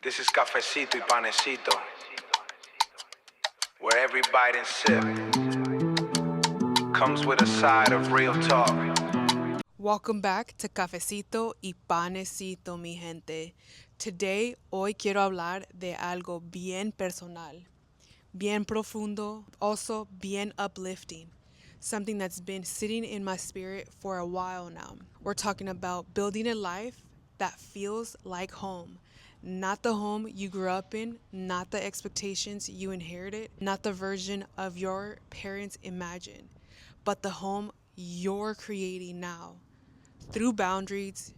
This is Cafecito y Panecito, where every bite and sip comes with a side of real talk. Welcome back to Cafecito y Panecito, mi gente. Hoy quiero hablar de algo bien personal, bien profundo, also bien uplifting. Something that's been sitting in my spirit for a while now. We're talking about building a life that feels like home. Not the home you grew up in, not the expectations you inherited, not the version of your parents imagined, but the home you're creating now through boundaries,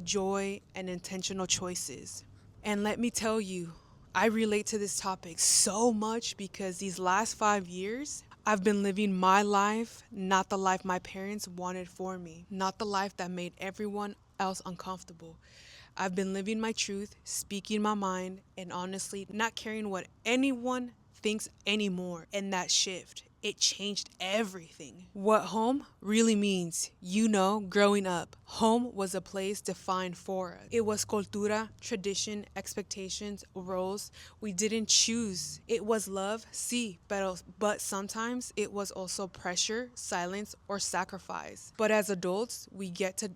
joy, and intentional choices. And let me tell you, I relate to this topic so much because these last 5 years, I've been living my life, not the life my parents wanted for me, not the life that made everyone else uncomfortable. I've been living my truth, speaking my mind, and honestly, not caring what anyone thinks anymore. And that shift, it changed everything. What home really means, growing up, home was a place defined for us. It was cultura, tradition, expectations, roles we didn't choose. It was love, sí, but sometimes it was also pressure, silence, or sacrifice. But as adults, we get to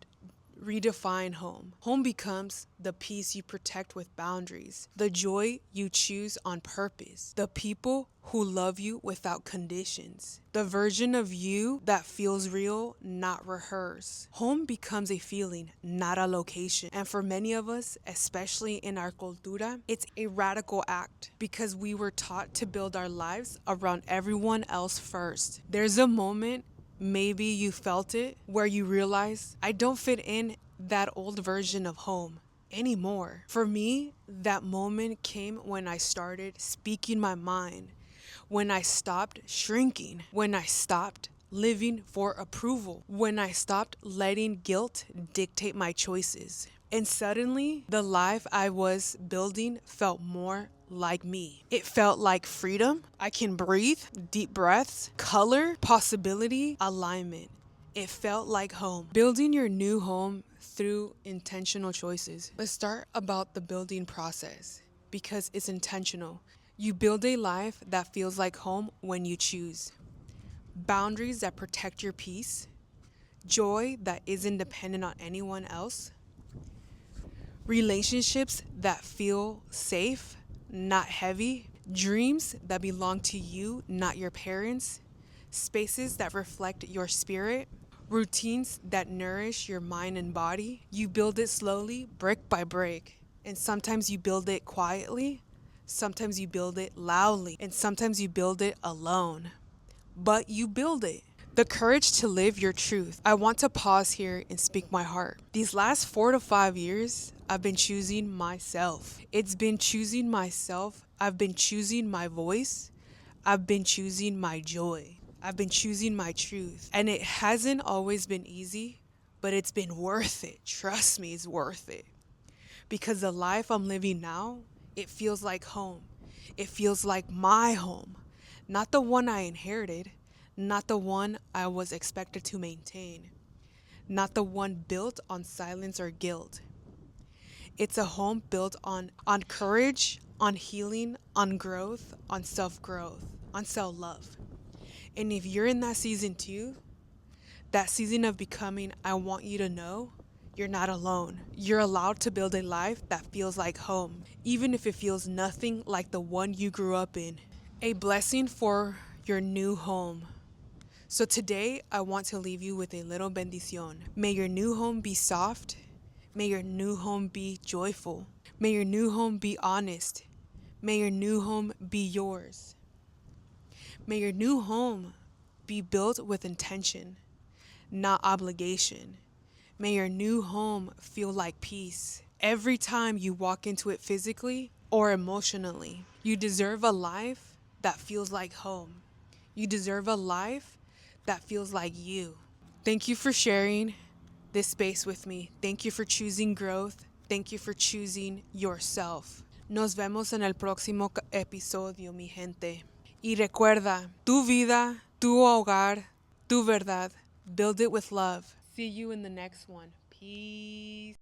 redefine home. Home becomes the peace you protect with boundaries, the joy you choose on purpose, the people who love you without conditions, the version of you that feels real, not rehearsed. Home becomes a feeling, not a location. And for many of us, especially in our cultura, it's a radical act because we were taught to build our lives around everyone else first. There's a moment, maybe you felt it, where you realize, I don't fit in that old version of home anymore. For me, that moment came when I started speaking my mind, when I stopped shrinking, when I stopped living for approval, when I stopped letting guilt dictate my choices. And suddenly, the life I was building felt more like me. It felt like freedom. I can breathe, deep breaths, color, possibility, alignment. It felt like home. Building your new home through intentional choices. Let's start about the building process because it's intentional. You build a life that feels like home when you choose boundaries that protect your peace, joy that isn't dependent on anyone else, relationships that feel safe, not heavy, dreams that belong to you, not your parents, spaces that reflect your spirit, routines that nourish your mind and body. You build it slowly, brick by brick. And sometimes you build it quietly, sometimes you build it loudly, and sometimes you build it alone. But you build it. The courage to live your truth. I want to pause here and speak my heart. These last 4 to 5 years, I've been choosing myself. It's been choosing myself. I've been choosing my voice. I've been choosing my joy. I've been choosing my truth. And it hasn't always been easy, but it's been worth it. Trust me, it's worth it. Because the life I'm living now, it feels like home. It feels like my home. Not the one I inherited, not the one I was expected to maintain, not the one built on silence or guilt. It's a home built on courage, on healing, on growth, on self-growth, on self-love. And if you're in that season too, that season of becoming, I want you to know you're not alone. You're allowed to build a life that feels like home, even if it feels nothing like the one you grew up in. A blessing for your new home. So today, I want to leave you with a little bendición. May your new home be soft. May your new home be joyful. May your new home be honest. May your new home be yours. May your new home be built with intention, not obligation. May your new home feel like peace every time you walk into it physically or emotionally. You deserve a life that feels like home. You deserve a life that feels like you. Thank you for sharing this space with me. Thank you for choosing growth. Thank you for choosing yourself. Nos vemos en el próximo episodio, mi gente. Y recuerda, tu vida, tu hogar, tu verdad. Build it with love. See you in the next one. Peace.